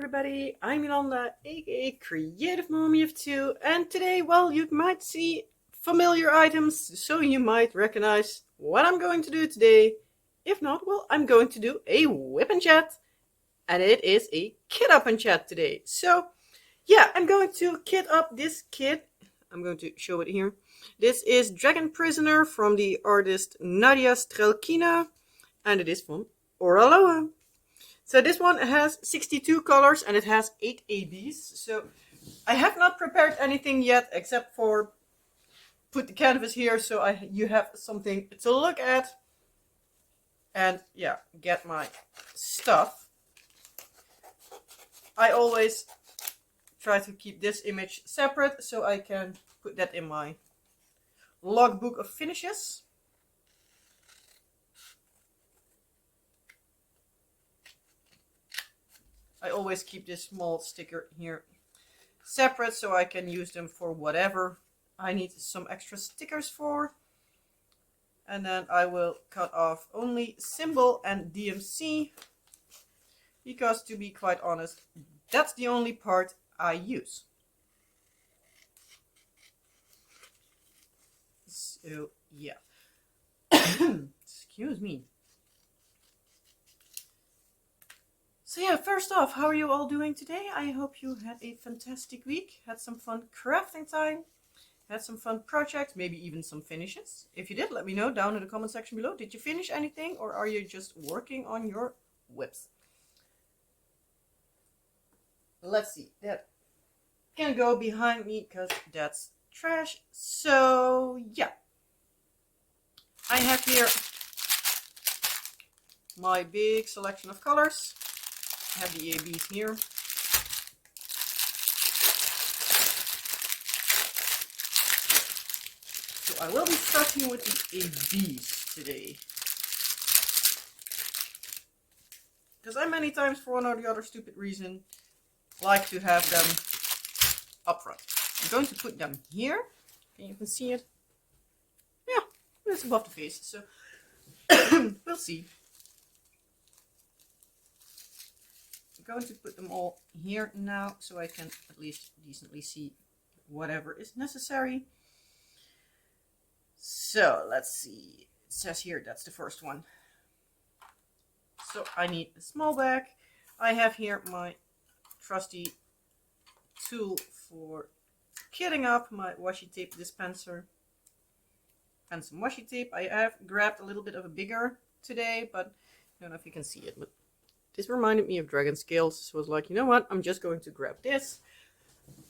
everybody, I'm Yolanda, aka Creative Mommy of Two, and today, well, you might see familiar items, so you might recognize what I'm going to do today. If not, well, I'm going to do a WIP and Chat, and it is a kit up and chat today. So, yeah, I'm going to kit up this kit. I'm going to show it here. This is Dragon Prisoner from the artist Nadia Strelkina, and it is from Oraloa. So this one has 62 colors and it has 8 ABs. So I have not prepared anything yet except for put the canvas here so you have something to look at. And yeah, get my stuff. I always try to keep this image separate so I can put that in my logbook of finishes. I always keep this small sticker here separate so I can use them for whatever I need some extra stickers for. And then I will cut off only symbol and DMC because, to be quite honest, that's the only part I use. So yeah. Excuse me. So yeah, first off, how are you all doing today? I hope you had a fantastic week, had some fun crafting time, had some fun projects, maybe even some finishes. If you did, let me know down in the comment section below. Did you finish anything or are you just working on your whips? Let's see, that can go behind me because that's trash. So yeah, I have here my big selection of colors. I have the ABs here. So I will be starting with the ABs today. Because I many times, for one or the other stupid reason, like to have them up front. I'm going to put them here. Can you even see it? Yeah, it's above the face. So we'll see. Going to put them all here now so I can at least decently see whatever is necessary. So let's see, it says here that's the first one. So I need a small bag. I have here my trusty tool for kitting up, my washi tape dispenser and some washi tape. I have grabbed a little bit of a bigger today, but I don't know if you can see it, but this reminded me of dragon scales, so I was like, you know what, I'm just going to grab this.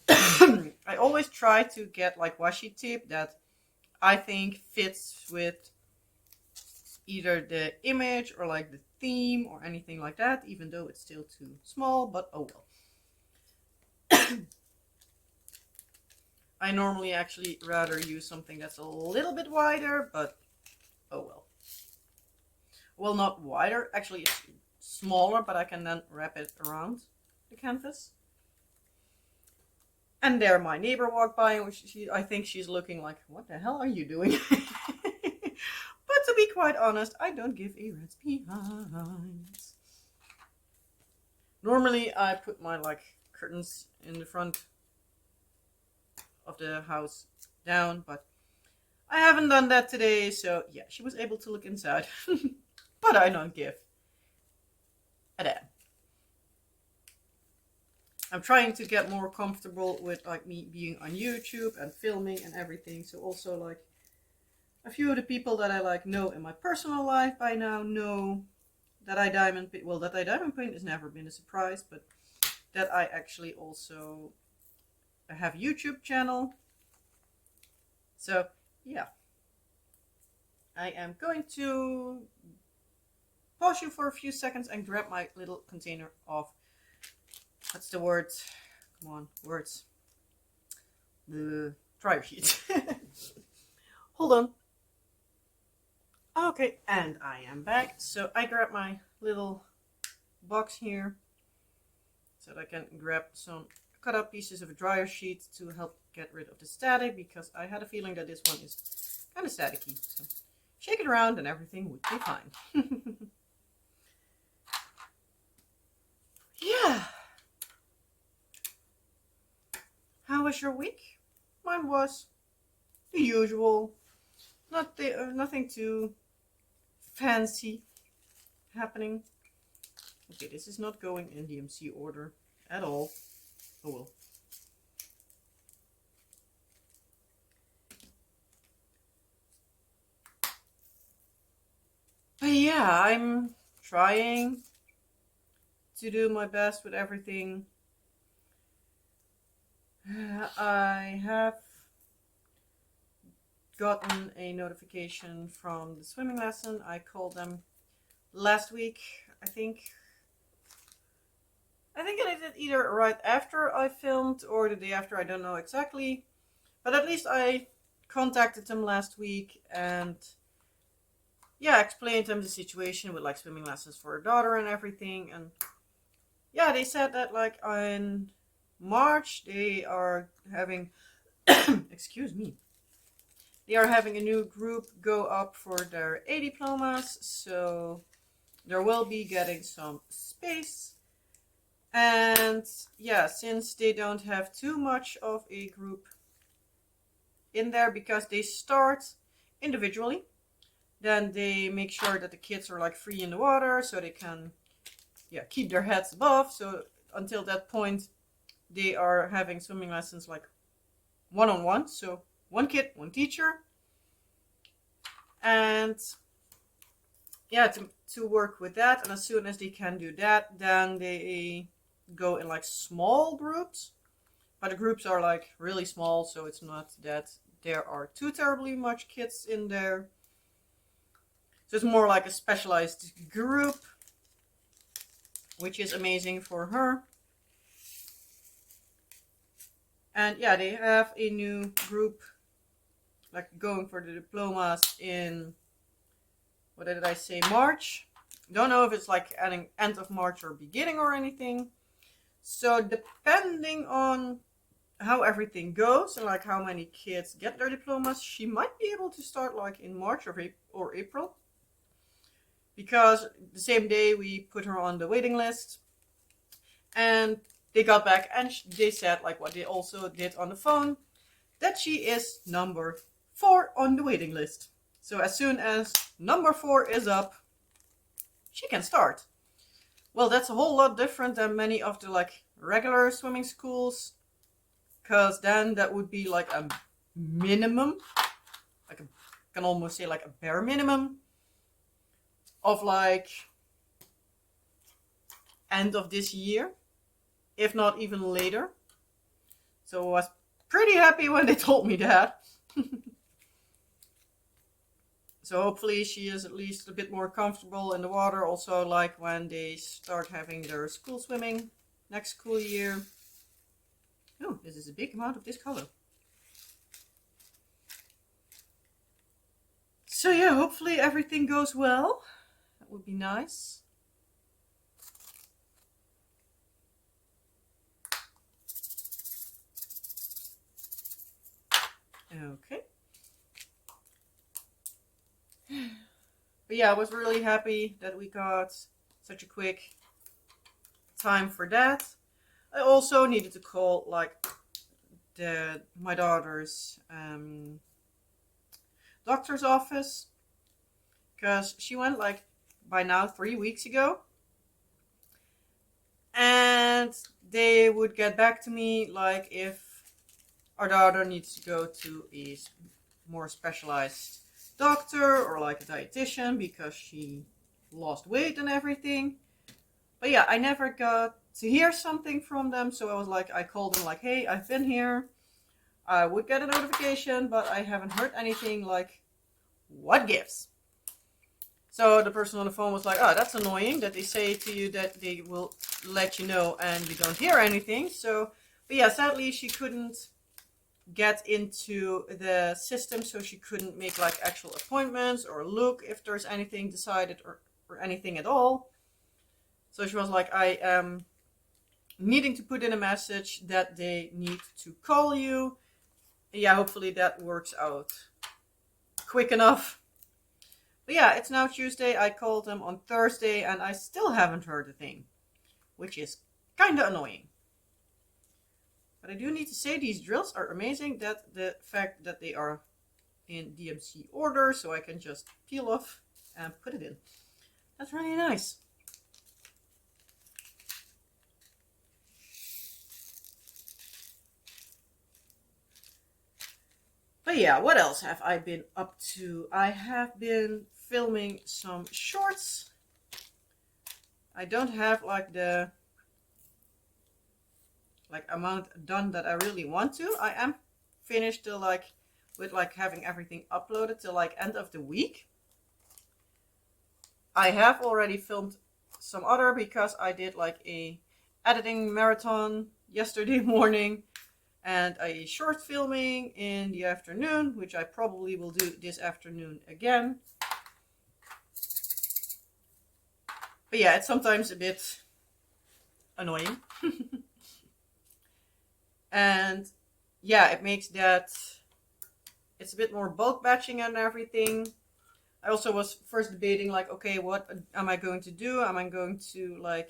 I always try to get like washi tape that I think fits with either the image or like the theme or anything like that, even though it's still too small, but oh well. I normally actually rather use something that's a little bit wider, but oh well. Well, not wider, actually it's smaller, but I can then wrap it around the canvas. And there my neighbor walked by, and I think she's looking like, what the hell are you doing? But to be quite honest, I don't give a rat's behind. Normally I put my like curtains in the front of the house down, but I haven't done that today, so yeah, she was able to look inside. But I don't give a damn. I'm trying to get more comfortable with like me being on YouTube and filming and everything. So also like a few of the people that I like know in my personal life by now know that I diamond paint. Well, that I diamond paint has never been a surprise, but that I actually also have a YouTube channel. So yeah, I am going to pause you for a few seconds and grab my little container of, what's the word? Come on, words. The dryer sheet. Hold on. Okay, and I am back. So I grabbed my little box here so that I can grab some cut up pieces of a dryer sheet to help get rid of the static, because I had a feeling that this one is kind of staticky. So shake it around and everything would be fine. Yeah. How was your week? Mine was the usual. Nothing too fancy happening. Okay, this is not going in DMC order at all. Oh well. But yeah, I'm trying to do my best with everything. I have gotten a notification from the swimming lesson. I called them last week, I think. I think I did either right after I filmed or the day after, I don't know exactly. But at least I contacted them last week and yeah, explained them the situation with like swimming lessons for her daughter and everything. And yeah, they said that like in March they are having excuse me. They are having a new group go up for their A diplomas, so there will be getting some space. And yeah, since they don't have too much of a group in there because they start individually, then they make sure that the kids are like free in the water so they can keep their heads above. So until that point they are having swimming lessons like one-on-one, so one kid, one teacher. And yeah, to work with that, and as soon as they can do that, then they go in like small groups. But the groups are like really small, so it's not that there are too terribly much kids in there. So it's more like a specialized group, which is amazing for her. And yeah, they have a new group like going for the diplomas in, what did I say, March. Don't know if it's like end of March or beginning or anything. So depending on how everything goes and like how many kids get their diplomas, she might be able to start like in March or April. Because the same day we put her on the waiting list, and they got back and they said like what they also did on the phone, that she is number 4 on the waiting list. So as soon as number 4 is up, she can start. Well, that's a whole lot different than many of the like regular swimming schools, because then that would be like a minimum, like I can almost say like a bare minimum of like end of this year, if not even later. So I was pretty happy when they told me that. So hopefully she is at least a bit more comfortable in the water. Also like when they start having their school swimming next school year. Oh, this is a big amount of this color. So yeah, hopefully everything goes well. That would be nice. Okay. But yeah, I was really happy that we got such a quick time for that. I also needed to call like my daughter's doctor's office, because she went like by now 3 weeks ago, and they would get back to me like if our daughter needs to go to a more specialized doctor or like a dietitian because she lost weight and everything. But yeah, I never got to hear something from them, so I was like, I called them like, hey, I've been here. I would get a notification, but I haven't heard anything. Like, what gives? So the person on the phone was like, oh, that's annoying that they say to you that they will let you know and you don't hear anything. So, but yeah, sadly she couldn't get into the system, so she couldn't make like actual appointments or look if there's anything decided or anything at all. So she was like, I am needing to put in a message that they need to call you. Yeah, hopefully that works out quick enough. But yeah, it's now Tuesday. I called them on Thursday and I still haven't heard a thing, which is kind of annoying. But I do need to say these drills are amazing. That the fact that they are in DMC order, so I can just peel off and put it in. That's really nice. But yeah, what else have I been up to? I have been filming some shorts. I don't have like the amount done that I really want to. I am finished till with having everything uploaded till end of the week. I have already filmed some other because I did a editing marathon yesterday morning and a short filming in the afternoon, which I probably will do this afternoon again. But yeah, it's sometimes a bit annoying. And yeah, it makes that it's a bit more bulk batching and everything. I also was first debating okay, what am I going to do? Am I going to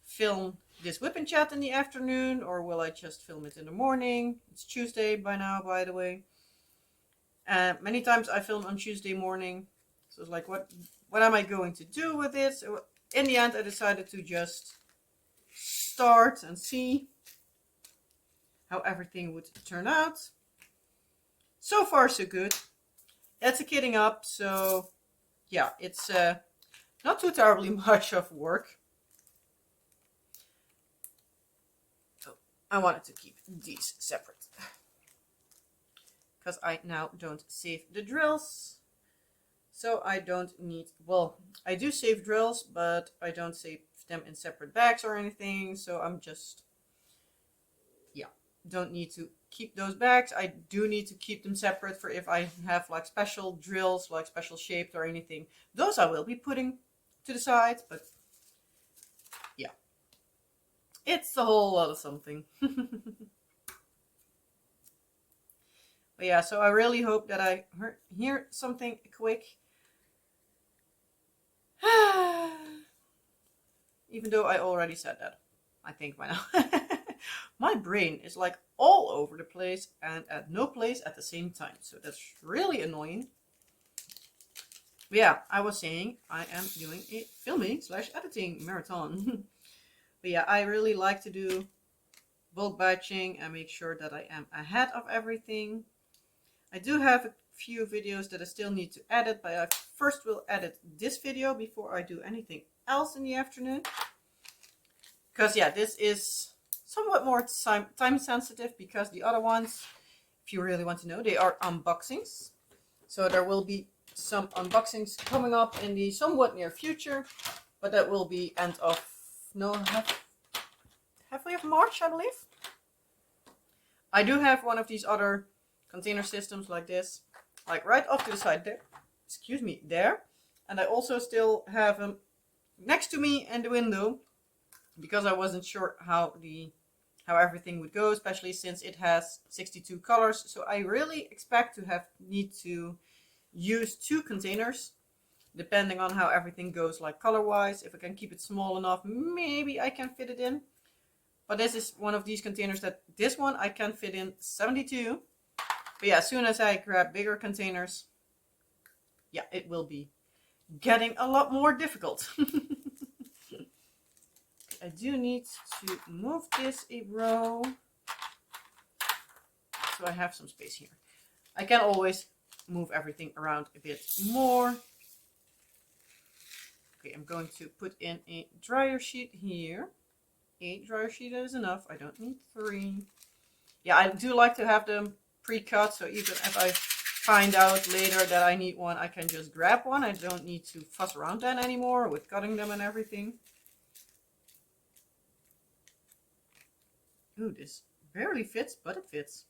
film this WIP and Chat in the afternoon, or will I just film it in the morning? It's Tuesday by now, by the way. Many times I film on Tuesday morning, so it's what am I going to do with it? So in the end, I decided to just start and see how everything would turn out. So far, so good. It's a kitting up, so yeah, it's not too terribly much of work. So I wanted to keep these separate because I now don't save the drills. So I don't need, well, I do save drills, but I don't save them in separate bags or anything. So I'm just, yeah, don't need to keep those bags. I do need to keep them separate for if I have special drills, special shaped or anything. Those I will be putting to the side, but yeah, it's a whole lot of something. But yeah, so I really hope that I hear something quick. Even though I already said that, I think by now. My brain is all over the place and at no place at the same time. So that's really annoying. But yeah, I was saying I am doing a filming / editing marathon. But yeah, I really like to do bulk batching and make sure that I am ahead of everything. I do have a few videos that I still need to edit, but I first will edit this video before I do anything else in the afternoon. Because yeah, this is somewhat more time sensitive because the other ones, if you really want to know, they are unboxings. So there will be some unboxings coming up in the somewhat near future, but that will be end of, no, halfway of March, I believe. I do have one of these other container systems like this, right off to the side there, excuse me, there. And I also still have them next to me in the window because I wasn't sure how everything would go, especially since it has 62 colors. So I really expect to need to use 2 containers depending on how everything goes color wise. If I can keep it small enough, maybe I can fit it in. But this is one of these containers that this one I can fit in 72. But yeah, as soon as I grab bigger containers, yeah, it will be getting a lot more difficult. I do need to move this a row so I have some space here. I can always move everything around a bit more. Okay, I'm going to put in a dryer sheet here. 8 dryer sheet is enough. I don't need 3. Yeah, I do like to have them pre-cut, so even if I find out later that I need one, I can just grab one. I don't need to fuss around then anymore with cutting them and everything. Ooh, this barely fits, but it fits.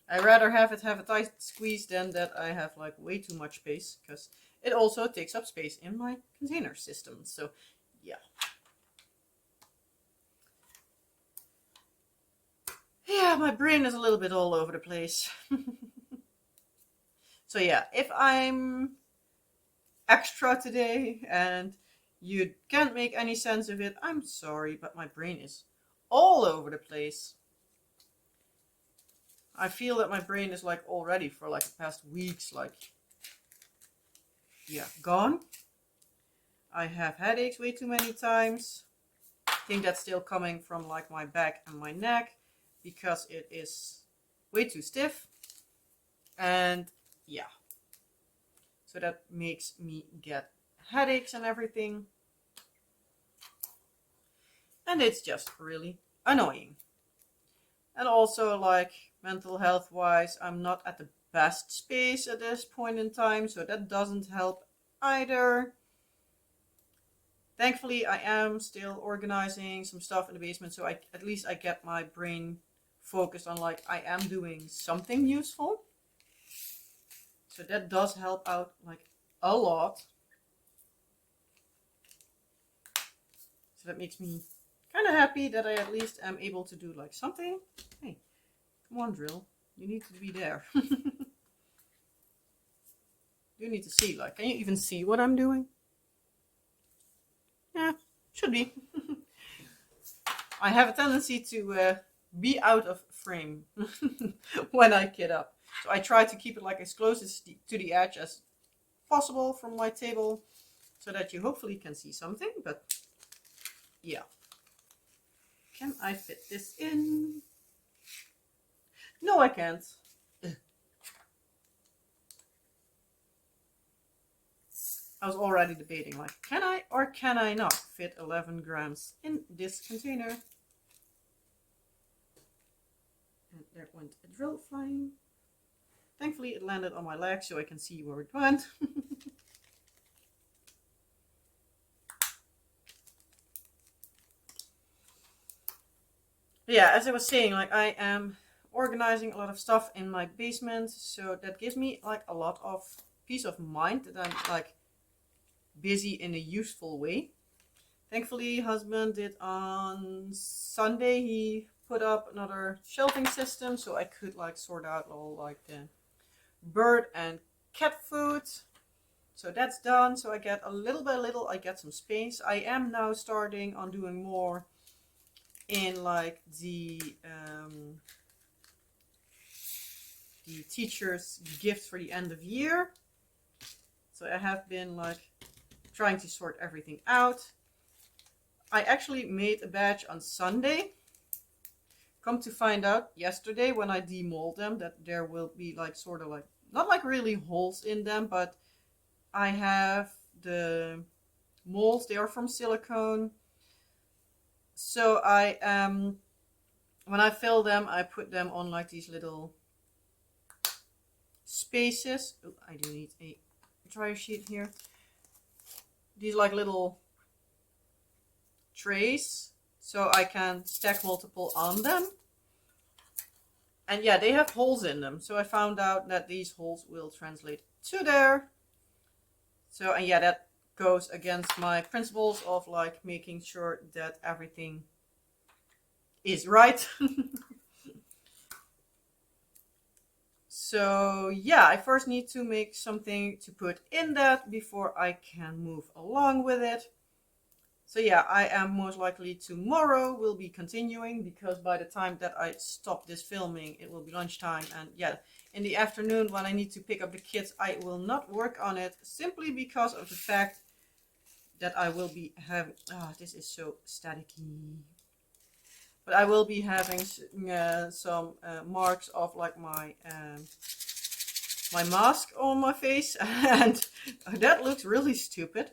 I'd rather have a tight squeeze than that I have way too much space, because it also takes up space in my container system. So yeah. Yeah, my brain is a little bit all over the place. So yeah, if I'm extra today and You can't make any sense of it. I'm sorry, but my brain is all over the place. I feel that my brain is like already for like the past weeks, like, yeah, gone. I have headaches way too many times. I think that's still coming from like my back and my neck because it is way too stiff. And yeah, so that makes me get headaches and everything. And it's just really annoying. And also, like, mental health wise, I'm not at the best space at this point in time, so that doesn't help either. Thankfully, I am still organizing some stuff in the basement, so at least I get my brain focused on, like, I am doing something useful. So that does help out, like, a lot. So that makes me kind of happy that I at least am able to do, like, something. Hey, come on, drill. You need to be there. You need to see, like, can you even see what I'm doing? Yeah, should be. I have a tendency to be out of frame when I get up. So I try to keep it like as close to the edge as possible from my table so that you hopefully can see something. But yeah. Can I fit this in? No, I can't. I was already debating, like, can I or can I not fit 11 grams in this container? And there went a drill flying. Thankfully, it landed on my leg so I can see where it went. Yeah, as I was saying, like, I am organizing a lot of stuff in my basement, so that gives me like a lot of peace of mind that I'm like busy in a useful way. Thankfully, husband did on Sunday, he put up another shelving system so I could like sort out all like the bird and cat food. So that's done. So I get a little by little, I get some space. I am now starting on doing more in like the teacher's gifts for the end of year. So I have been like trying to sort everything out. I actually made a batch on Sunday. Come to find out yesterday when I demold them that there will be like sort of like, not like really holes in them, but I have the molds, they are from silicone. So I when I fill them, I put them on like these little spaces. Oh, I do need a dryer sheet here. These like little trays, so I can stack multiple on them. And yeah, they have holes in them. So I found out that these holes will translate to there. So, and yeah, that goes against my principles of like making sure that everything is right. So yeah, I first need to make something to put in that before I can move along with it. So yeah, I am most likely tomorrow will be continuing because by the time that I stop this filming, it will be lunchtime. And yeah, in the afternoon when I need to pick up the kids, I will not work on it simply because of the fact that I will be having, this is so staticky. But I will be having some marks of like my my mask on my face and that looks really stupid.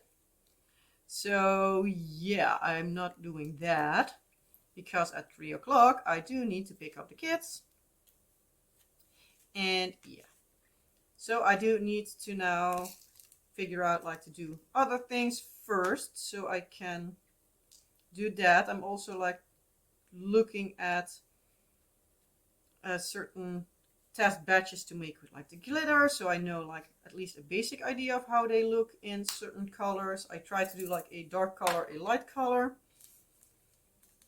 So yeah, I'm not doing that because at 3 o'clock I do need to pick up the kids. And yeah, so I do need to now figure out like to do other things first so I can do that. I'm also like looking at certain test batches to make with like the glitter, so I know like at least a basic idea of how they look in certain colors. I try to do like a dark color, a light color,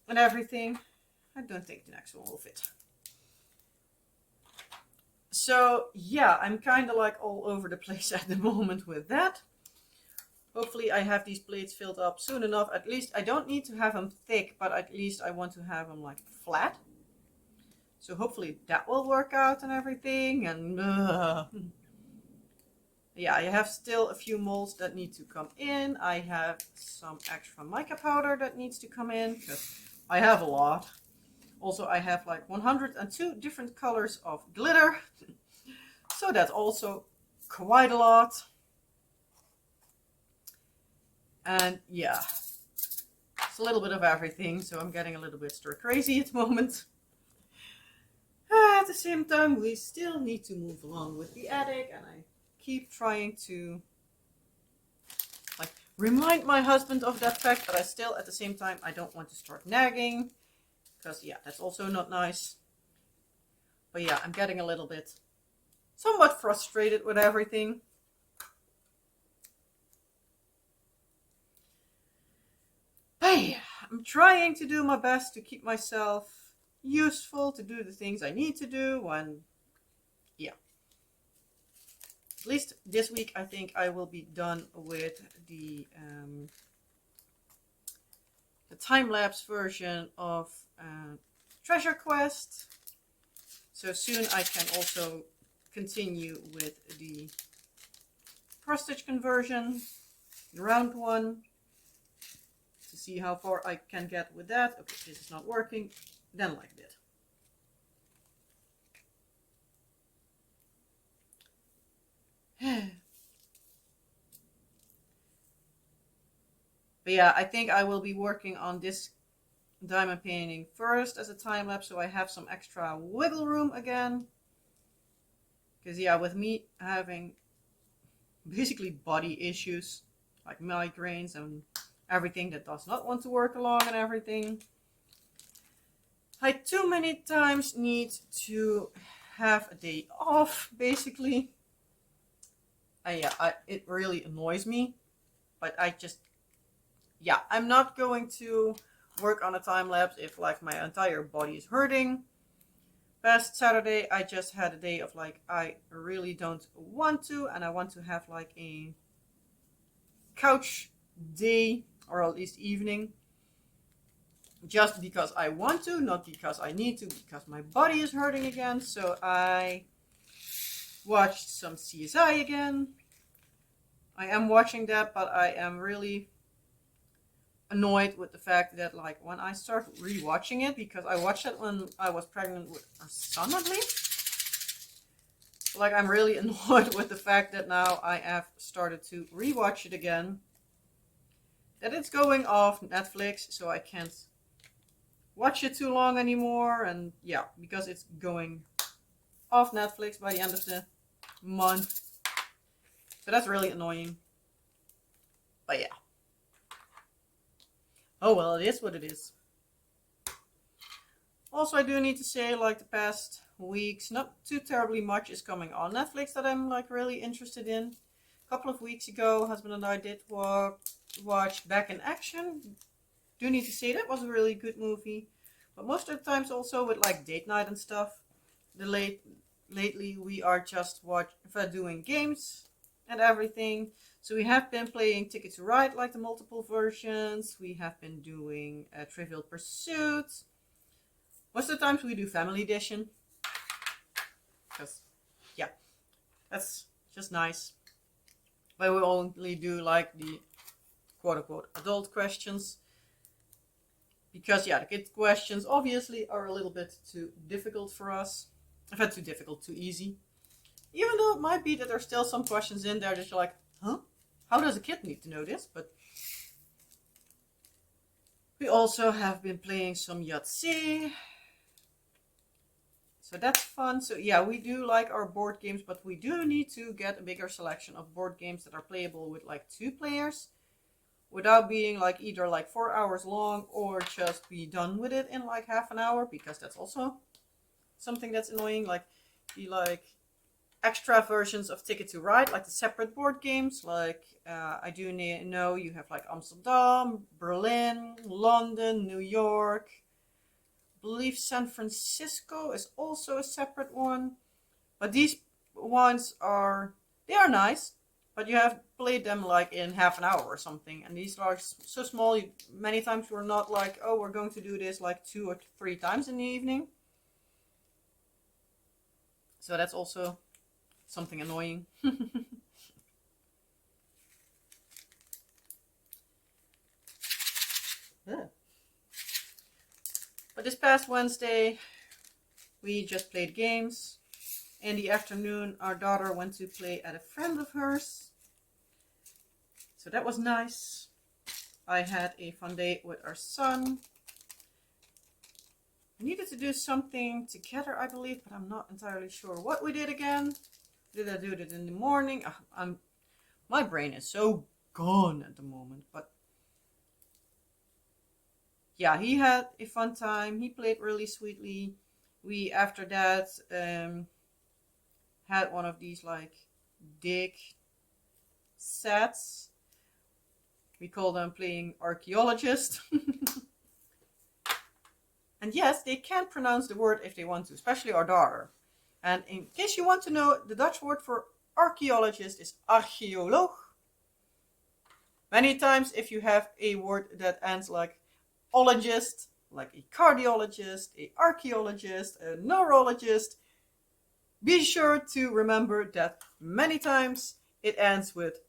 and everything. I don't think the next one will fit. So yeah, I'm kind of like all over the place at the moment with that. Hopefully I have these plates filled up soon enough. At least I don't need to have them thick, but at least I want to have them like flat. So hopefully that will work out and everything. And yeah, I have still a few molds that need to come in. I have some extra mica powder that needs to come in because I have a lot. Also, I have like 102 different colors of glitter. So that's also quite a lot. And yeah, it's a little bit of everything. So I'm getting a little bit stir crazy at the moment. At the same time, we still need to move along with the attic, and I keep trying to like remind my husband of that fact, but I still at the same time I don't want to start nagging, because yeah, that's also not nice. But yeah, I'm getting a little bit somewhat frustrated with everything. But yeah, I'm trying to do my best to keep myself useful, to do the things I need to do, and yeah. At least this week I think I will be done with the time-lapse version of Treasure Quest. So soon I can also continue with the cross-stitch conversion, the round one, to see how far I can get with that. Okay, this is not working. Then like this. But yeah, I think I will be working on this diamond painting first as a time lapse, so I have some extra wiggle room again. Because yeah, with me having basically body issues like migraines and everything that does not want to work along and everything, I too many times need to have a day off basically. It really annoys me, but I'm not going to work on a time lapse if like my entire body is hurting. Past Saturday I just had a day of like I really don't want to, and I want to have like a couch day, or at least evening, just because I want to, not because I need to, because my body is hurting again. So I watched some CSI again. I am watching that, but I am really annoyed with the fact that like when I start rewatching it, because I watched it when I was pregnant with our son, I believe. Like I'm really annoyed with the fact that now I have started to rewatch it again. That it's going off Netflix, so I can't watch it too long anymore. And yeah, because it's going off Netflix by the end of the month. So that's really annoying. But yeah. Oh well, it is what it is. Also, I do need to say, like the past weeks, not too terribly much is coming on Netflix that I'm like really interested in. A couple of weeks ago, husband and I did watch Back in Action. Do need to say that was a really good movie. But most of the times also with like date night and stuff. Lately we are just doing games and everything. So we have been playing Ticket to Ride, like the multiple versions. We have been doing Trivial Pursuit. Most of the times we do Family Edition. Because, yeah, that's just nice. But we only do like the quote-unquote adult questions. Because, yeah, the kid questions obviously are a little bit too difficult for us. In fact, too difficult, too easy. Even though it might be that there's still some questions in there that you're like, huh? How does a kid need to know this? But we also have been playing some Yahtzee. So that's fun. So yeah, we do like our board games, but we do need to get a bigger selection of board games that are playable with like 2 players. Without being like either like 4 hours long or just be done with it in like half an hour, because that's also something that's annoying. Like the extra versions of Ticket to Ride, like the separate board games. Like I do know you have like Amsterdam, Berlin, London, New York. I believe San Francisco is also a separate one. But these ones are nice. but you have played them like in half an hour or something, and these are so small. Many times we're not like, oh, we're going to do this like 2 or 3 times in the evening. So that's also something annoying. Yeah. But this past Wednesday, we just played games. In the afternoon, our daughter went to play at a friend of hers. So that was nice. I had a fun day with our son. We needed to do something together, I believe, but I'm not entirely sure what we did again. Did I do it in the morning? My brain is so gone at the moment, but yeah, he had a fun time. He played really sweetly. We, after that, had one of these like dig sets. We call them playing archaeologist. And yes, they can pronounce the word if they want to, especially our daughter. And in case you want to know, the Dutch word for archaeologist is archeoloog. Many times if you have a word that ends like ologist, like a cardiologist, a archaeologist, a neurologist, be sure to remember that many times it ends with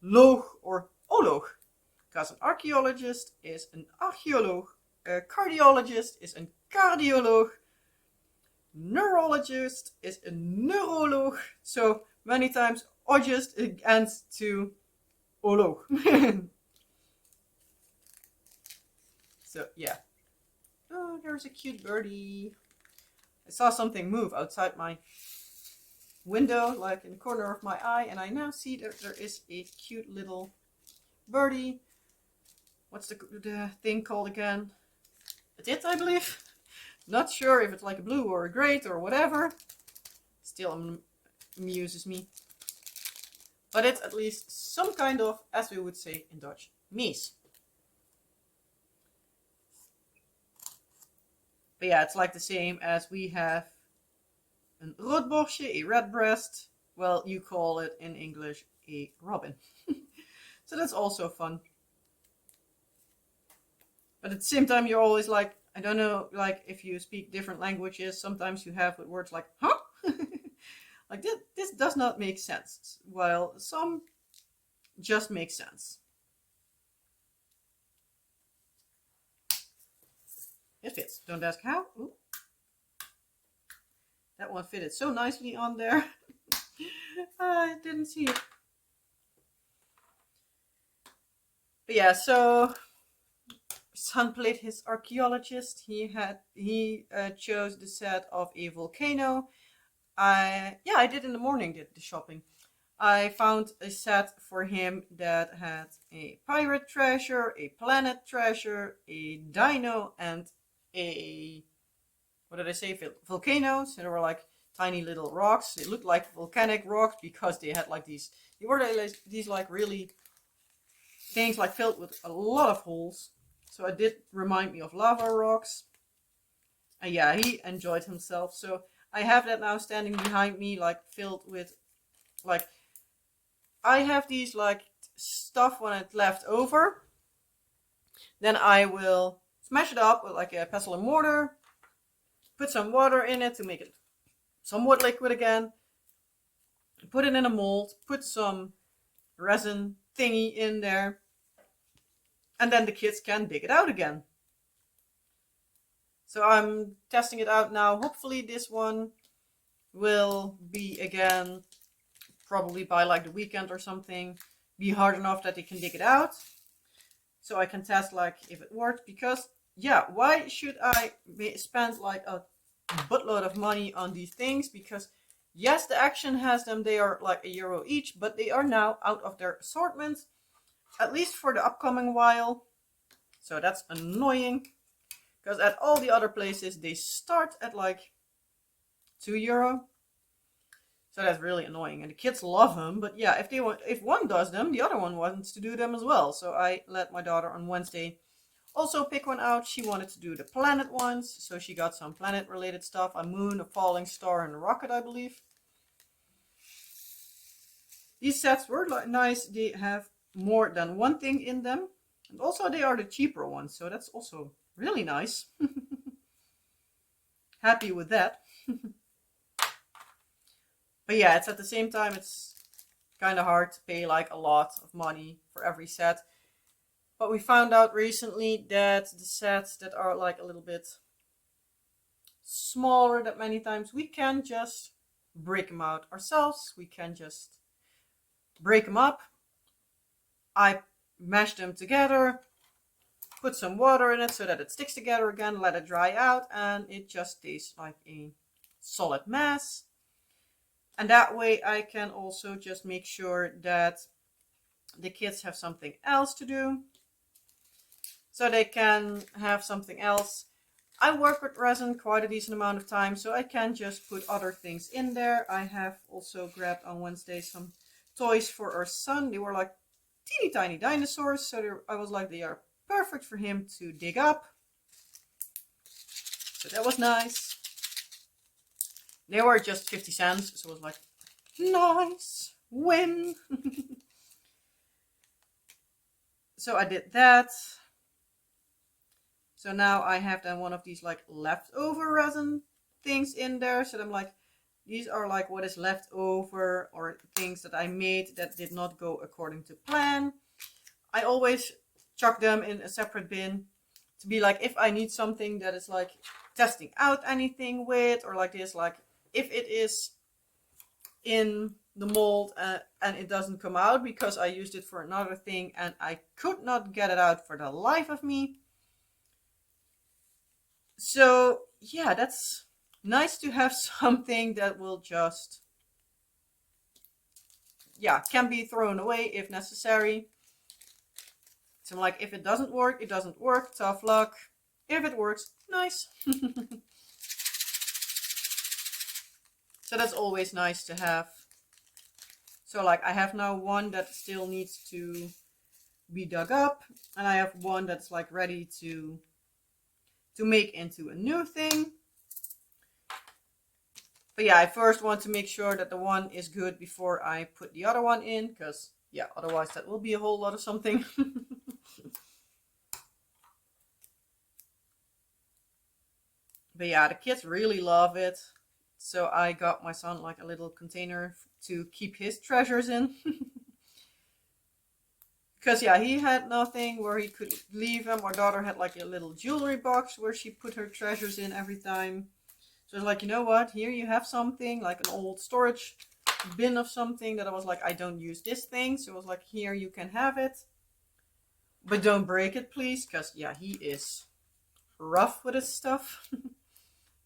loog or olog. Because an archaeologist is an archeoloog, a cardiologist is een cardioloog, neurologist is a neuroloog. So many times ogist ends to olog. So yeah. Oh, there's a cute birdie. I saw something move outside my window, like in the corner of my eye, and I now see that there is a cute little birdie. What's the thing called again? A tit, I believe. Not sure if it's like a blue or a great or whatever. Still amuses me. But it's at least some kind of, as we would say in Dutch, mies. But yeah, it's like the same as we have een roodborstje, a redbreast. Well, you call it in English a robin. So that's also fun. But at the same time, you're always like, I don't know, like if you speak different languages, sometimes you have words like, huh? Like this does not make sense. While some just make sense. It fits. Don't ask how. Ooh. That one fitted so nicely on there. I didn't see it. But yeah, so son played his archaeologist. He chose the set of a volcano. I did in the morning, did the shopping. I found a set for him that had a pirate treasure, a planet treasure, a dino, and a, what did I say, volcano. So there were like tiny little rocks. They looked like volcanic rocks because they had like these like really things like filled with a lot of holes. So it did remind me of lava rocks. And yeah, he enjoyed himself. So I have that now standing behind me, like filled with, like, I have these like stuff when it's left over. Then I will smash it up with like a pestle and mortar, put some water in it to make it somewhat liquid again, put it in a mold, put some resin thingy in there, and then the kids can dig it out again. So I'm testing it out now. Hopefully this one will be again, probably by like the weekend or something, be hard enough that they can dig it out. So I can test like if it works, because yeah, why should I spend like a buttload of money on these things? Because yes, the Action has them, they are like €1 each, but they are now out of their assortment, at least for the upcoming while. So that's annoying, because at all the other places they start at like €2. So that's really annoying, and the kids love them. But yeah, if one does them, the other one wants to do them as well. So I let my daughter on Wednesday also pick one out. She wanted to do the planet ones, so she got some planet related stuff: a moon, a falling star, and a rocket, I believe. These sets were like nice. They have more than one thing in them. And also they are the cheaper ones, so that's also really nice. Happy with that. But yeah, it's at the same time, it's kind of hard to pay like a lot of money for every set. But we found out recently that the sets that are like a little bit smaller, that many times we can just break them out ourselves. We can just break them up. I mash them together, put some water in it so that it sticks together again, let it dry out, and it just stays like a solid mass. And that way I can also just make sure that the kids have something else to do. So they can have something else. I work with resin quite a decent amount of time, so I can just put other things in there. I have also grabbed on Wednesday some toys for our son. They were like teeny tiny dinosaurs, so I was like, they are perfect for him to dig up. So that was nice. They were just 50 cents, so it was like, nice, win. So I did that. So now I have then one of these like leftover resin things in there. So I'm like, these are like what is left over, or things that I made that did not go according to plan. I always chuck them in a separate bin to be like, if I need something that is like testing out anything with, or like this, like if it is in the mold and it doesn't come out because I used it for another thing and I could not get it out for the life of me. So yeah, that's nice to have something that will just, yeah, can be thrown away if necessary. So I'm like, if it doesn't work, it doesn't work, tough luck. If it works, nice. So that's always nice to have. So like I have now one that still needs to be dug up, and I have one that's like ready to make into a new thing. But yeah, I first want to make sure that the one is good before I put the other one in, because yeah, otherwise that will be a whole lot of something. But yeah, the kids really love it. So I got my son like a little container to keep his treasures in. Because yeah, he had nothing where he could leave them. Our daughter had like a little jewelry box where she put her treasures in every time. So it's like, you know what, here you have something, like an old storage bin of something that I was like, I don't use this thing. So I was like, here you can have it. But don't break it, please. Because yeah, he is rough with his stuff.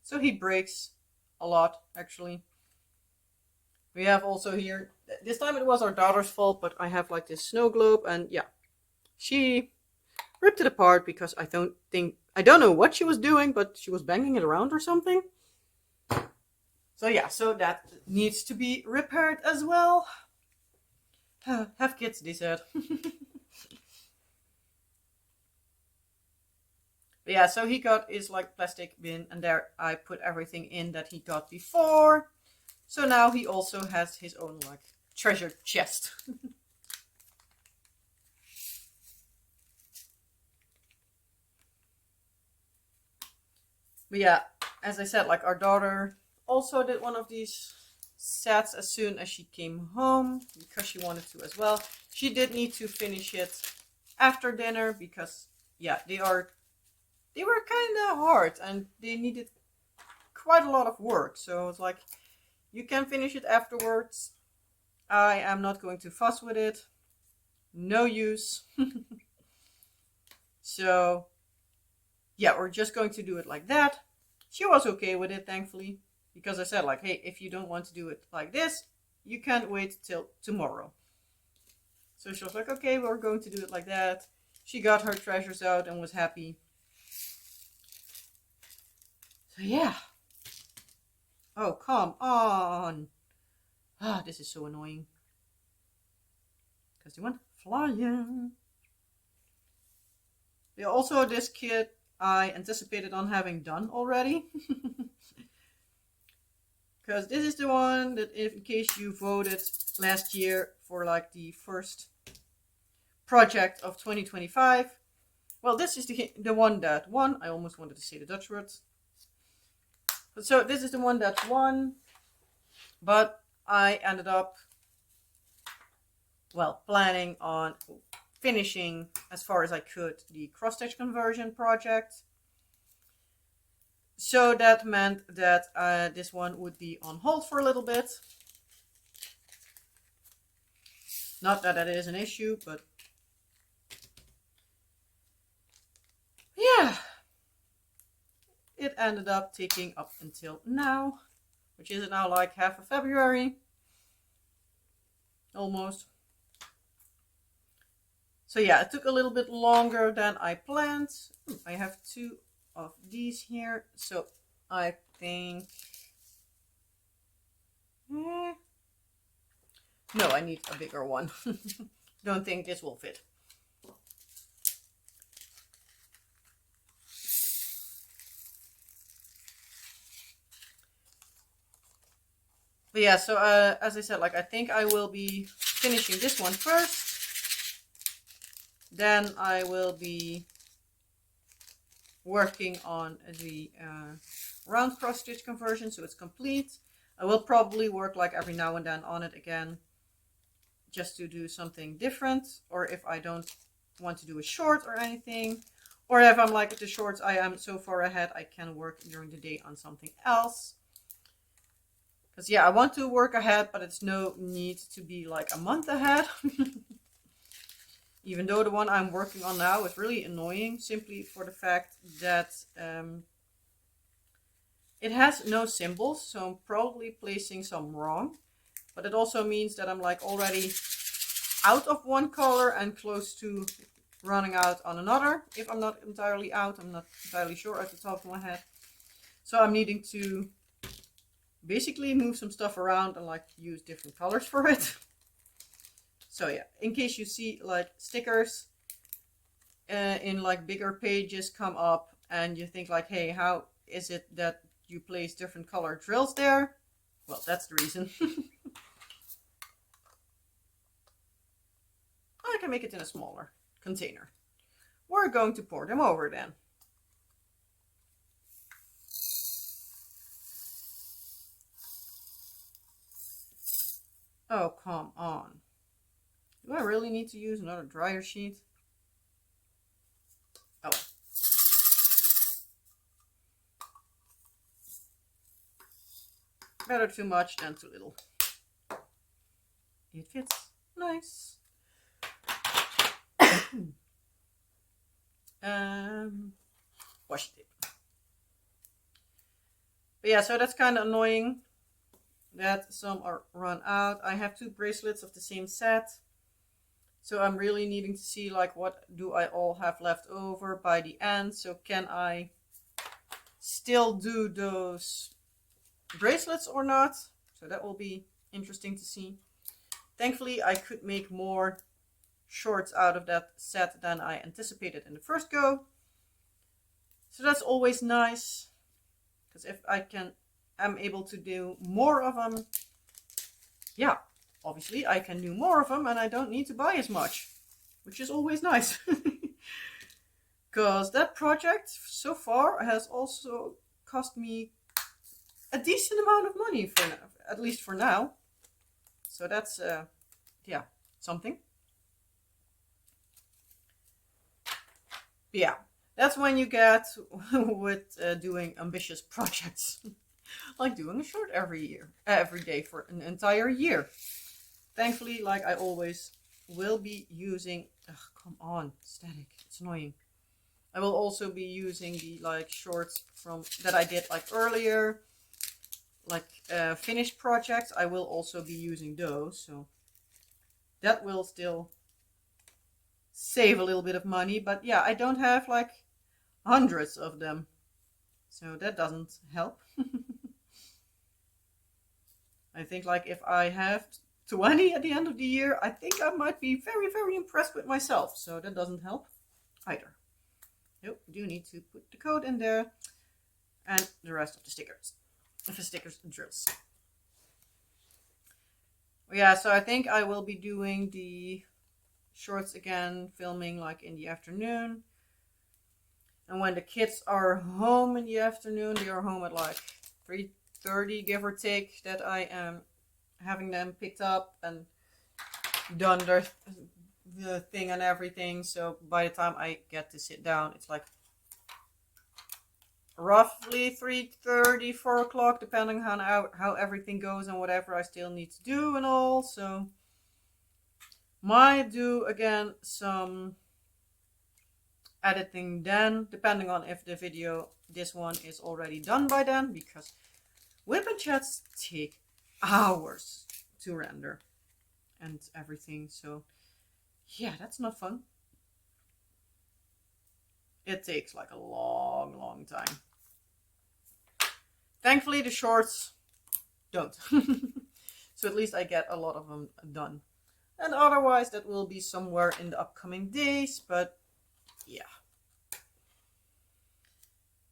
So he breaks a lot, actually. We have also here, this time it was our daughter's fault, but I have like this snow globe, and yeah, she ripped it apart because I don't know what she was doing, but she was banging it around or something. So yeah, so that needs to be repaired as well. Have kids, they said. But yeah, so he got his like plastic bin, and there I put everything in that he got before. So now he also has his own like treasure chest. But yeah, as I said, like our daughter also did one of these sets as soon as she came home because she wanted to as well. She did need to finish it after dinner because yeah, they were kind of hard and they needed quite a lot of work. So it's like, you can finish it afterwards. I am not going to fuss with it. No use. So yeah, we're just going to do it like that. She was okay with it, thankfully, because I said like, hey, if you don't want to do it like this, you can wait till tomorrow. So she was like, okay, we're going to do it like that. She got her treasures out and was happy. So yeah. Oh, come on. Ah, this is so annoying. Because they went flying. Yeah, also this kit I anticipated on having done already. Because this is the one that, in case you voted last year for like the first project of 2025. Well, this is the one that won. I almost wanted to say the Dutch words. So this is the one that won, but I ended up, well, planning on finishing as far as I could the cross-stitch conversion project. So that meant that this one would be on hold for a little bit. Not that that is an issue, but yeah, it ended up taking up until now, which is now like half of February, almost. So yeah, it took a little bit longer than I planned. I have 2 of these here, so I think, no, I need a bigger one. Don't think this will fit. But yeah, so as I said, like I think I will be finishing this one first. Then I will be working on the round cross stitch conversion, so it's complete. I will probably work like every now and then on it again, just to do something different, or if I don't want to do a short or anything, or if I'm like at the shorts I am so far ahead I can work during the day on something else. Because yeah, I want to work ahead, but it's no need to be like a month ahead. Even though the one I'm working on now is really annoying, simply for the fact that it has no symbols, so I'm probably placing some wrong. But it also means that I'm like already out of one color and close to running out on another. If I'm not entirely out, I'm not entirely sure at the top of my head. So I'm needing to basically move some stuff around and like use different colors for it. So yeah, in case you see like stickers in like bigger pages come up and you think like, hey, how is it that you place different color drills there? Well, that's the reason. I can make it in a smaller container. We're going to pour them over then. Oh, come on. Do I really need to use another dryer sheet? Oh. Better too much than too little. It fits nice. Washi tape. But yeah, so that's kind of annoying that some are run out. I have 2 bracelets of the same set. So I'm really needing to see like what do I all have left over by the end. So can I still do those bracelets or not? So that will be interesting to see. Thankfully I could make more shorts out of that set than I anticipated in the first go. So that's always nice. Because if I'm able to do more of them, yeah, obviously I can do more of them and I don't need to buy as much, which is always nice. Because that project so far has also cost me a decent amount of money, at least for now. So that's, yeah, something. But yeah, that's when you get with doing ambitious projects. Like doing a short every day for an entire year. Thankfully, like I always will be using, come on, static, it's annoying. I will also be using the like shorts from that I did like earlier, like finished projects. I will also be using those, so that will still save a little bit of money. But yeah, I don't have like hundreds of them, so that doesn't help. I think like if I have 20 at the end of the year, I think I might be very, very impressed with myself. So that doesn't help either. Nope, do need to put the code in there and the rest of the stickers. The stickers and drills. Yeah, so I think I will be doing the shorts again, filming like in the afternoon. And when the kids are home in the afternoon, they are home at like 3:30, give or take, that I am having them picked up and done the thing and everything. So by the time I get to sit down, it's like roughly 3:30, 4 o'clock, depending on how everything goes and whatever I still need to do and all. So might do again some editing then, depending on if the video, this one, is already done by then, because WIP and Chats take hours to render and everything. So yeah, that's not fun. It takes like a long time. Thankfully the shorts don't. So at least I get a lot of them done. And otherwise that will be somewhere in the upcoming days, but yeah.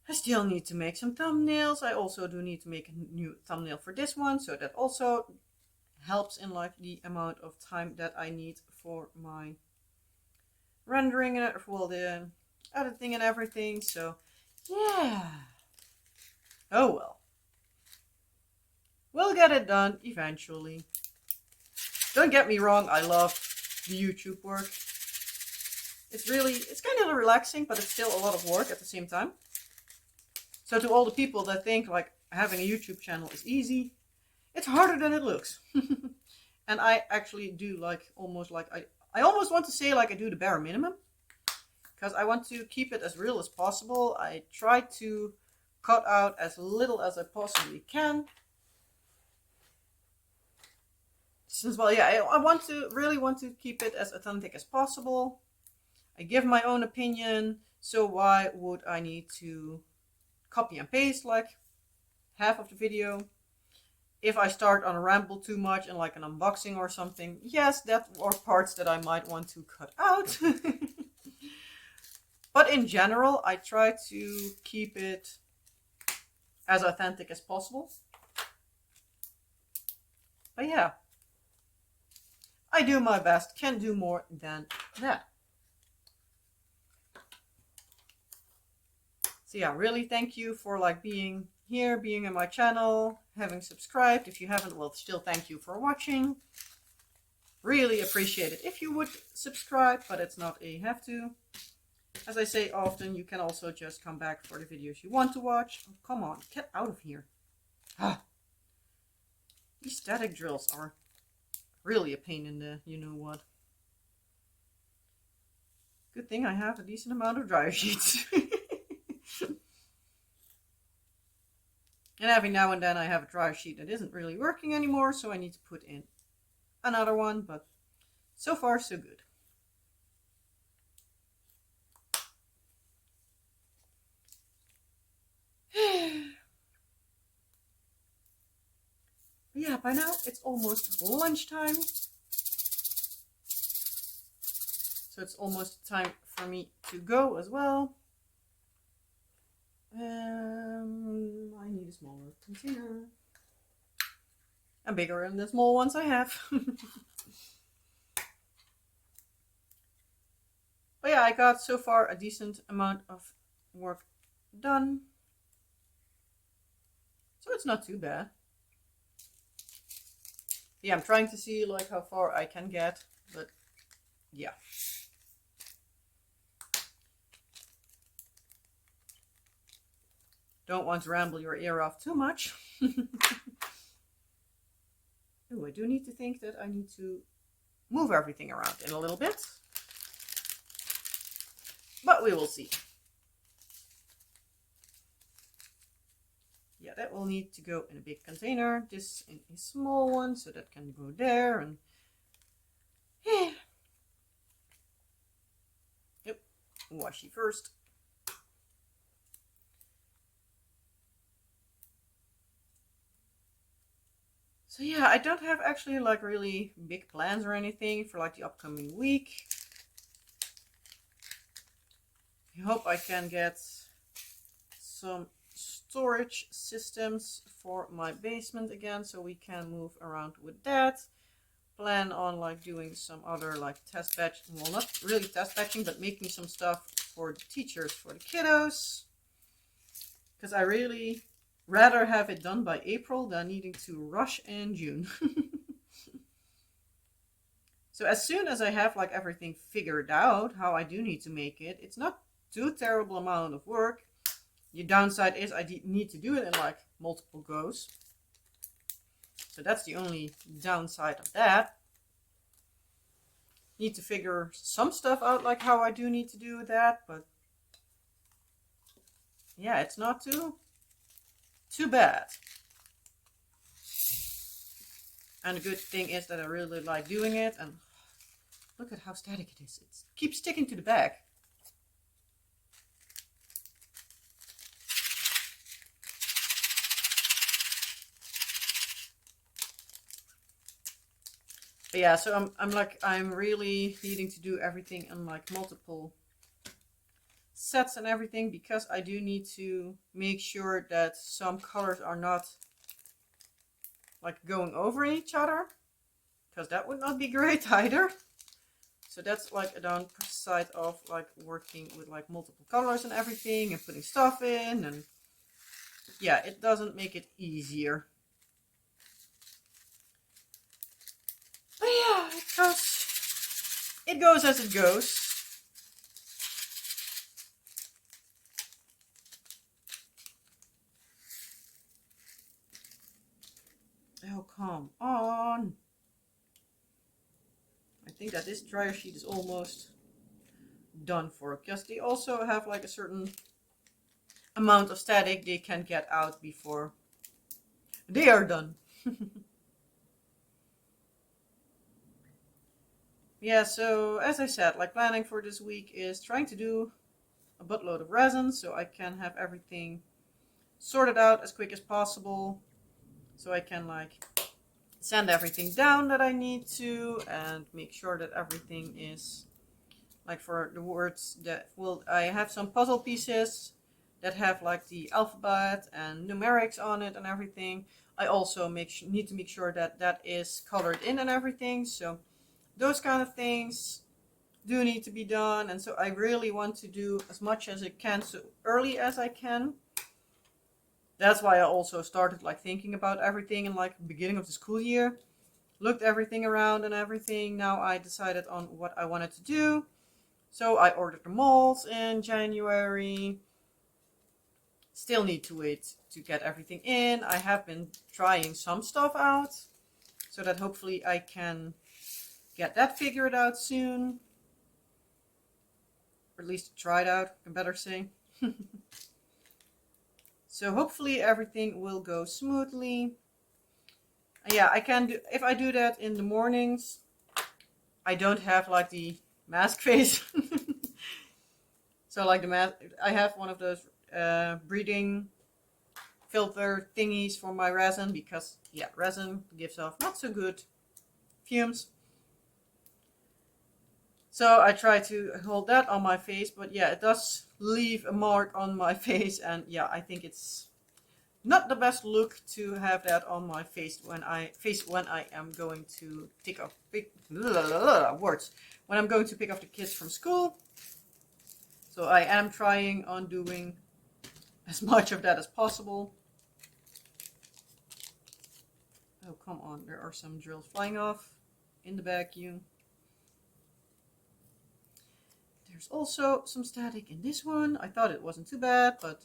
I still need to make some thumbnails. I also do need to make a new thumbnail for this one, so that also helps in like the amount of time that I need for my rendering and for the editing and everything. So yeah. Oh well. We'll get it done eventually. Don't get me wrong, I love the YouTube work. It's kind of relaxing, but it's still a lot of work at the same time. So to all the people that think like having a YouTube channel is easy, it's harder than it looks. And I actually do like almost like, I almost want to say like I do the bare minimum, because I want to keep it as real as possible. I try to cut out as little as I possibly can. Since, well, yeah, I really want to keep it as authentic as possible. I give my own opinion, so why would I need to copy and paste like half of the video? If I start on a ramble too much in like an unboxing or something, yes, that are parts that I might want to cut out. But in general, I try to keep it as authentic as possible. But yeah, I do my best, can't do more than that. So yeah, really thank you for like being here, being in my channel, having subscribed. If you haven't, well, still thank you for watching. Really appreciate it if you would subscribe, but it's not a have to. As I say often, you can also just come back for the videos you want to watch. Oh, come on, get out of here. Ah. These static drills are really a pain in the you-know-what. Good thing I have a decent amount of dryer sheets. And every now and then I have a dryer sheet that isn't really working anymore, so I need to put in another one, but so far so good. Yeah, by now it's almost lunchtime. So it's almost time for me to go as well. I need a smaller container. And bigger than the small ones I have. But yeah, I got so far a decent amount of work done. So it's not too bad. Yeah, I'm trying to see like how far I can get, but yeah. Don't want to ramble your ear off too much. Oh, I do need to think that I need to move everything around in a little bit. But we will see. Yeah, that will need to go in a big container. This in a small one, so that can go there. And yep, washi first. So yeah, I don't have actually like really big plans or anything for like the upcoming week. I hope I can get some storage systems for my basement again, so we can move around with that. plan on like doing some other like test batch, well, not really test batching, but making some stuff for the teachers, for the kiddos, because I really rather have it done by April than needing to rush in June. So as soon as I have like everything figured out how I do need to make it, it's not too terrible amount of work. The downside is I need to do it in like multiple goes. So that's the only downside of that. Need to figure some stuff out, like how I do need to do that, but yeah, it's not too bad. And the good thing is that I really like doing it, and look at how static it is. It keeps sticking to the back. But yeah, so I'm really needing to do everything in like multiple sets and everything, because I do need to make sure that some colors are not like going over each other, because that would not be great either. So that's like a downside of like working with like multiple colors and everything and putting stuff in, and yeah, it doesn't make it easier. But yeah, it goes as it goes. Oh, come on. I think that this dryer sheet is almost done for, because they also have like a certain amount of static they can get out before they are done. Yeah, so as I said, like planning for this week is trying to do a buttload of resin so I can have everything sorted out as quick as possible, so I can like sand everything down that I need to, and make sure that everything is like for the words that will, I have some puzzle pieces that have like the alphabet and numerics on it and everything. I also need to make sure that that is colored in and everything, so those kind of things do need to be done. And so I really want to do as much as I can so early as I can. That's why I also started like thinking about everything in like the beginning of the school year. Looked everything around and everything. Now I decided on what I wanted to do. So I ordered the molds in January. Still need to wait to get everything in. I have been trying some stuff out, so that hopefully I can get that figured out soon. Or at least try it out, I can better say. So hopefully everything will go smoothly. Yeah, I can do, if I do that in the mornings, I don't have like the mask face. So like the mask, I have one of those breathing filter thingies for my resin, because yeah, resin gives off not so good fumes. So I try to hold that on my face, but yeah, it does leave a mark on my face, and yeah, I think it's not the best look to have that on my face when I am going to pick up words when I'm going to pick up the kids from school. So I am trying on doing as much of that as possible. Oh, come on, there are some drills flying off in the vacuum. There's also some static in this one. I thought it wasn't too bad, but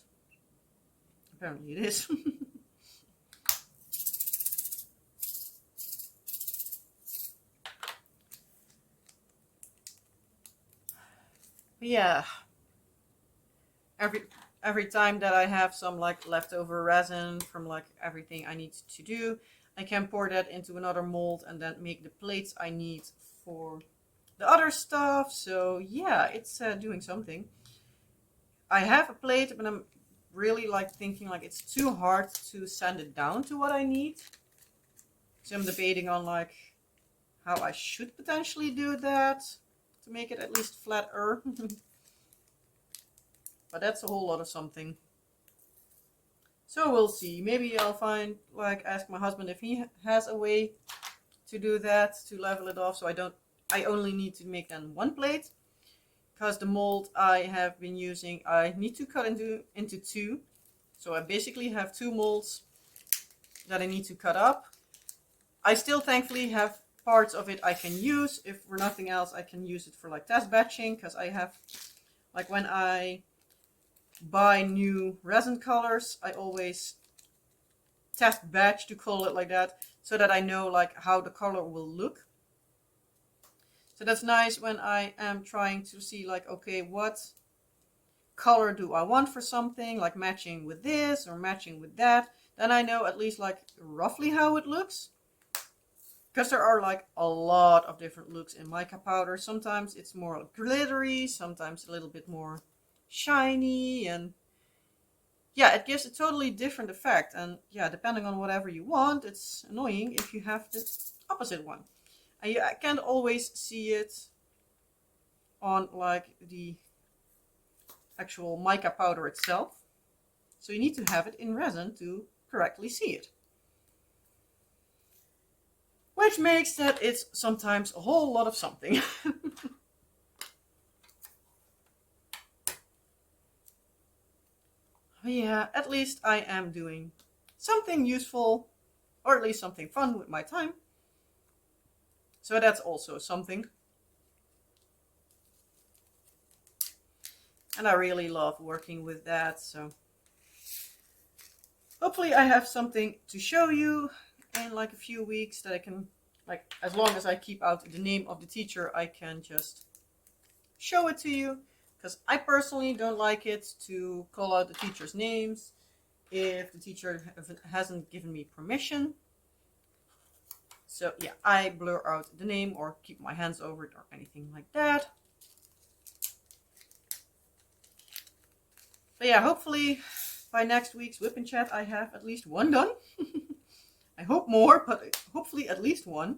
apparently it is. Yeah, every time that I have some like leftover resin from like everything I need to do, I can pour that into another mold and then make the plates I need for the other stuff. So yeah, it's doing something. I have a plate, but I'm really like thinking like it's too hard to sand it down to what I need. So I'm debating on like how I should potentially do that to make it at least flatter. But that's a whole lot of something. So we'll see. Maybe I'll find, like, ask my husband if he has a way to do that, to level it off, so I only need to make then one plate. Because the mold I have been using, I need to cut into two. So I basically have two molds that I need to cut up. I still thankfully have parts of it I can use. If for nothing else, I can use it for like test batching, because I have, like when I buy new resin colors, I always test batch, to call it like that, so that I know like how the color will look. So that's nice when I am trying to see like, okay, what color do I want for something, like matching with this or matching with that. Then I know at least like roughly how it looks. Because there are like a lot of different looks in mica powder. Sometimes it's more glittery, sometimes a little bit more shiny, and yeah, it gives a totally different effect. And yeah, depending on whatever you want, it's annoying if you have the opposite one. And I can't always see it on like the actual mica powder itself. So you need to have it in resin to correctly see it. Which makes that it's sometimes a whole lot of something. Yeah, at least I am doing something useful, or at least something fun with my time. So that's also something. And I really love working with that, so hopefully I have something to show you in like a few weeks that I can, like, as long as I keep out the name of the teacher, I can just show it to you. Because I personally don't like it to call out the teacher's names if the teacher hasn't given me permission. So yeah, I blur out the name or keep my hands over it or anything like that. But yeah, hopefully by next week's WIP and Chat I have at least one done. I hope more, but hopefully at least one.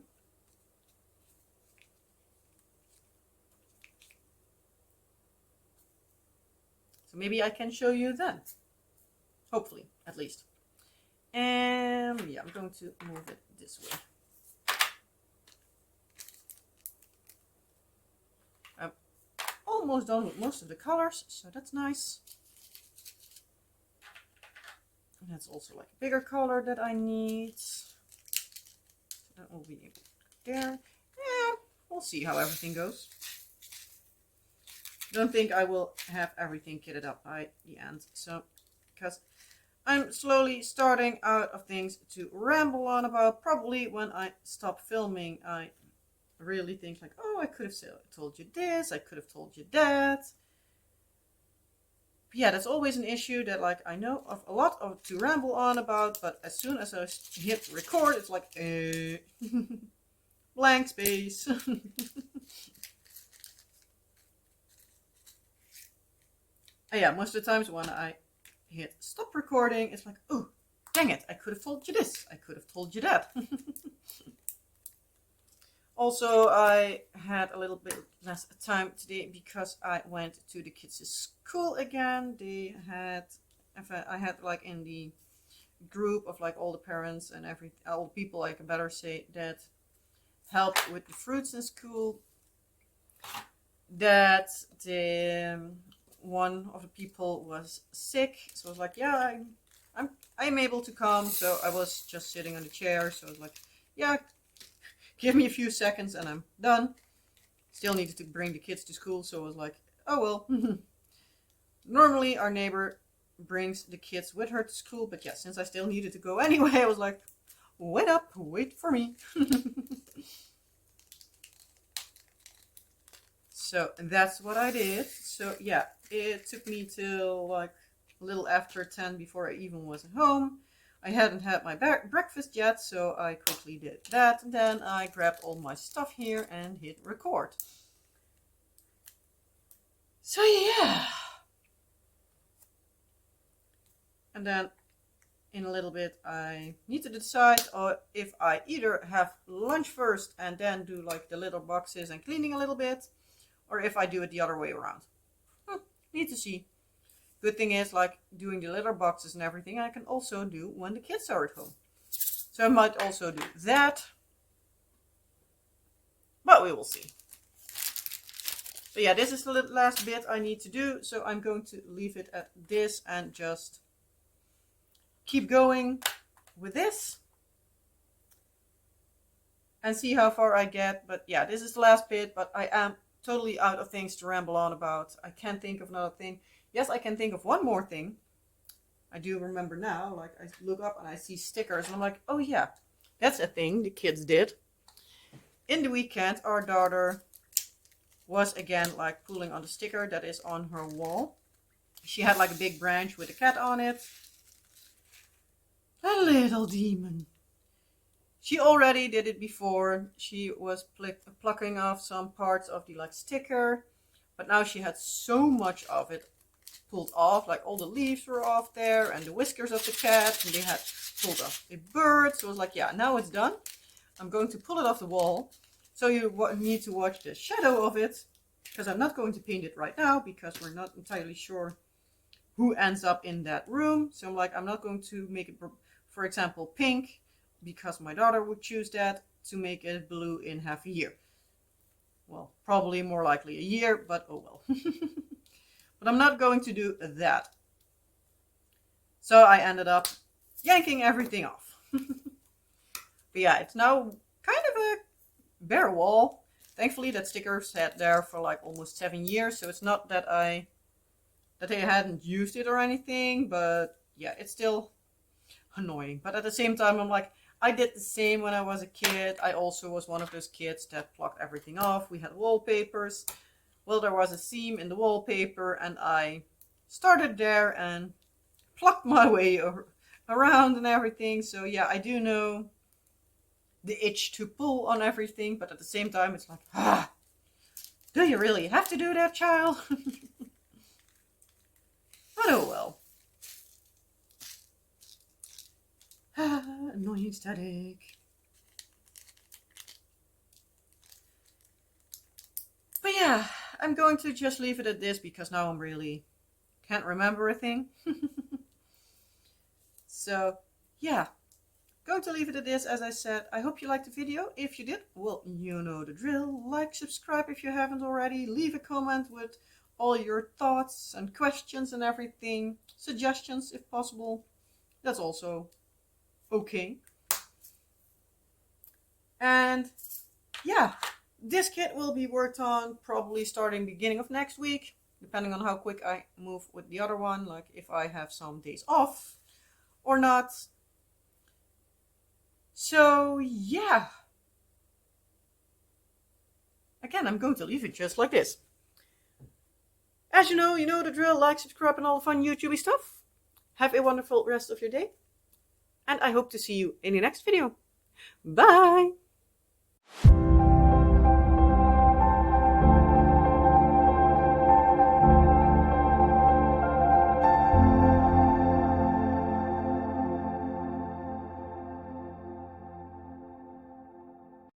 So maybe I can show you then. Hopefully, at least. And yeah, I'm going to move it this way. I'm almost done with most of the colors, so that's nice. And that's also like a bigger color that I need. So that will be able to there. Yeah, we'll see how everything goes. Don't think I will have everything kitted up by the end. So, because I'm slowly starting out of things to ramble on about. Probably when I stop filming, I really think like, oh, I could have told you this, I could have told you that. But yeah, that's always an issue that like I know of a lot of to ramble on about, but as soon as I hit record, it's like, blank space. Yeah, most of the times when I hit stop recording, it's like, oh, dang it, I could have told you this, I could have told you that. Also, I had a little bit less time today because I went to the kids' school again. I had like in the group of like all the parents and all the people, I can better say, that helped with the fruits in school, that one of the people was sick, so I was like, yeah, I'm able to come. So I was just sitting on the chair, so I was like, yeah, give me a few seconds and I'm done. Still needed to bring the kids to school, so I was like, oh well. Normally our neighbor brings the kids with her to school, but yeah, since I still needed to go anyway, I was like, wait for me. So that's what I did. So yeah, it took me till like a little after 10 before I even was at home. I hadn't had my breakfast yet, so I quickly did that. And then I grabbed all my stuff here and hit record. So yeah. And then in a little bit I need to decide if I either have lunch first and then do like the little boxes and cleaning a little bit, or if I do it the other way around. Need to see. Good thing is, like, doing the litter boxes and everything I can also do when the kids are at home. So I might also do that. but we will see. But yeah, this is the last bit I need to do, so I'm going to leave it at this and just keep going with this and see how far I get. But yeah, this is the last bit, but I am totally out of things to ramble on about. I can't think of another thing. Yes, I can think of one more thing. I do remember now, like I look up and I see stickers and I'm like, oh yeah, that's a thing the kids did. In the weekend, our daughter was again like pulling on the sticker that is on her wall. She had like a big branch with a cat on it. A little demon. She already did it before. She was plucking off some parts of the like sticker, but now she had so much of it pulled off, like all the leaves were off there and the whiskers of the cat, and they had pulled off a bird. So I was like, yeah, now it's done. I'm going to pull it off the wall. So you need to watch the shadow of it, because I'm not going to paint it right now because we're not entirely sure who ends up in that room. So I'm like, I'm not going to make it, for example, pink, because my daughter would choose that, to make it blue in half a year. Well, probably more likely a year, but oh well. But I'm not going to do that. So I ended up yanking everything off. But yeah, it's now kind of a bare wall. Thankfully that sticker sat there for like almost 7 years, so it's not that I hadn't used it or anything, but yeah, it's still annoying. But at the same time, I'm like, I did the same when I was a kid. I also was one of those kids that plucked everything off. We had wallpapers. Well, there was a seam in the wallpaper and I started there and plucked my way around and everything. So yeah, I do know the itch to pull on everything, but at the same time it's like, do you really have to do that, child? But oh well. Annoying static. But yeah, I'm going to just leave it at this because now I'm really can't remember a thing. So yeah, going to leave it at this, as I said. I hope you liked the video. If you did, well, you know the drill. Like, subscribe if you haven't already. Leave a comment with all your thoughts and questions and everything. Suggestions if possible. That's also okay. And yeah, this kit will be worked on probably starting beginning of next week, depending on how quick I move with the other one, like if I have some days off or not. So yeah, again, I'm going to leave it just like this. As you know the drill. Like, subscribe, and all the fun YouTubey stuff. Have a wonderful rest of your day, and I hope to see you in the next video. Bye!